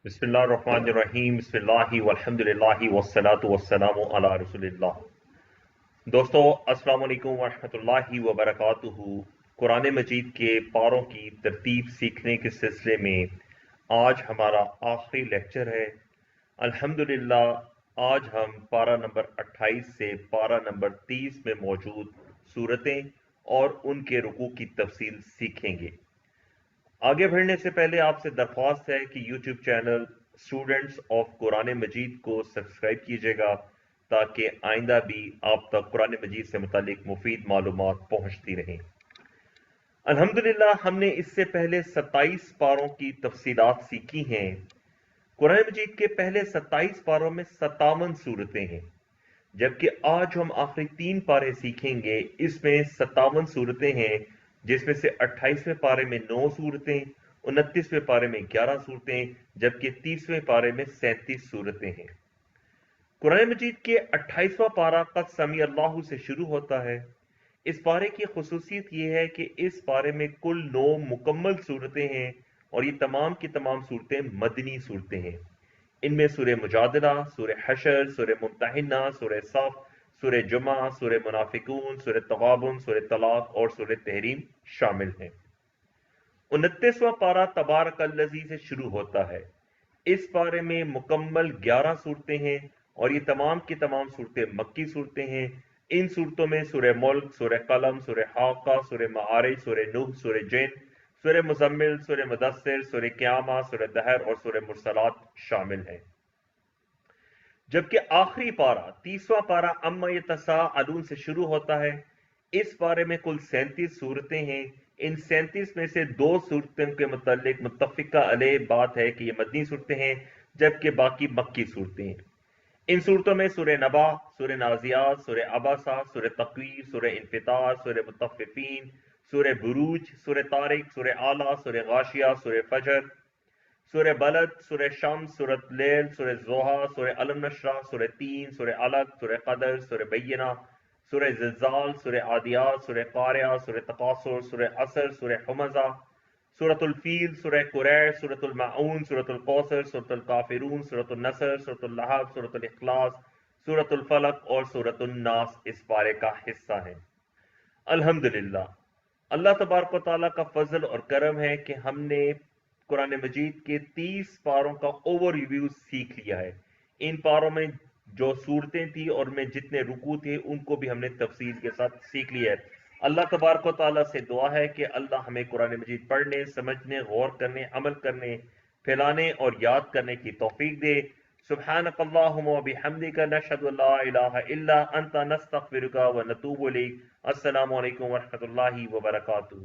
बिस्मिल्लाहिर्रहमानिर्रहीम बिस्मिल्लाहि वल्हम्दुलिल्लाहि वस्सलातु वस्सलामु अला रसूलिल्लाह। दोस्तों, अस्सलाम वालेकुम वरहमतुल्लाहि वबरकातुहू। कुरान मजीद के पारों की तरतीब सीखने के सिलसिले में आज हमारा आखिरी लेक्चर है। अल्हम्दुलिल्लाह आज हम पारा नंबर 28 से पारा नंबर 30 में मौजूद सूरतें और उनके रुकू की तफसील सीखेंगे। आगे बढ़ने से पहले आपसे दरख्वास्त है कि YouTube channel students of Quran Majeed को सब्सक्राइब कीजिएगा ताकि आइंदा भी आप तक कुरान मजीद से मुतालिक मुफीद मालूमात पहुंचती रहें। अल्हम्दुलिल्लाह हमने इससे पहले 27 पारों की तफसीलात सीखी हैं। कुरान मजीद के पहले 27 पारों में 57 सूरतें हैं, जबकि आज हम आखिरी 3 पारे सीखेंगे। इसमें 57 सूरतें हैं, जिसमें से 28वें पारे में 9 सूरतें, 29वें पारे में 11 सूरतें, जबकि 30वें पारे में 37 सूरतें हैं। कुरान मजीद के 28वां पारा क़द समी अल्लाहु से शुरू होता है। इस पारे की खुसूसियत यह है कि इस पारे में कुल 9 मुकम्मल सूरतें हैं और ये तमाम की तमाम सूरतें मदनी सूरतें हैं। इनमें सूरह मुजादला, सूरह हशर, सूरह मुम्तहिना, सूरह सफ, सूरह जुमा, सूरह मुनाफिकून, सूरह तगाबुन, सूरह तलाक और सूरह तहरीम शामिल हैं। 29वां पारा तबारकल्लज़ी से शुरू होता है। इस पारे में मुकम्मल 11 सूरतें हैं और ये तमाम की तमाम सूरतें मक्की सूरतें हैं। इन सूरतों में सूरह मुल्क, सूरह कलम, सूरह हाका, सूरह माआरिज, सूरह नूह, सूरह जिन, सूरह मुज़म्मिल, सूरह मुदस्सिर, सूरह क़यामा, सूरह दहर और सूरह मुरसलात शामिल हैं। जबकि आखिरी पारा 30वां पारा अम्मा यतसाअलून से शुरू होता है। इस पारे में कुल 37 सूरतें हैं। इन 37 में से 2 सूरतों के मुतालिक मुत्तफ़िका अलैह बात है कि ये मदनी सूरतें हैं, जबकि बाकी मक्की सूरतें हैं। इन सूरतों में सूरह नबा, सूरह नाज़ियात, सूरह अबसा, सूरह तकवीर, सूरह इन्फितार, सूरह मुतफ़्फ़िफ़ीन, सूरह बुरूज, सूरह तारिक, सूरह आला, सूरह गाशिया, सूरह फजर, सूरह बलद, सूरह शम्स, सूरह लैल, सूरह ज़ोहा, सूरह अलम नशरा, सूरह तीन, सूरह अलग, सूरह कदर, सूरह बैयना, सूरह ज़िलज़ाल, सूरह आदियात, सूरह कारिया, सूरह तकासुर, सूरह असर, सूरह हुमज़ा, सूरतुल फील, सूरह कुरैश, सूरतुल माऊन, सूरतुल कौसर, सूरतुल काफिरून, सूरतुल नसर, सूरतुल लहब, सूरतुल इखलास, सूरतुल फलक और सूरतुल नास इस पारे का हिस्सा है। अल्हम्दुलिल्लाह अल्लाह तबारक व तआला का फजल और करम है कि हमने कुरान मजीद के 30 पारों का ओवर रिव्यू सीख लिया है। इन पारों में जो सूरतें थी और में जितने रुकू थे उनको भी हमने तफसील के साथ सीख लिया है। अल्लाह तबारक व तआला से दुआ है कि अल्लाह हमें कुरान मजीद पढ़ने, समझने, गौर करने, अमल करने, फैलाने और याद करने की तौफीक दे। सुब्हानक अल्लाहुम्मा व बिहम्दिका नशहदु अल्ला इलाहा इल्ला अंता नस्तगफिरुका व नतूबु इलैक। अस्सलामु अलैकुम व रहमतुल्लाहि व बरकातुहू।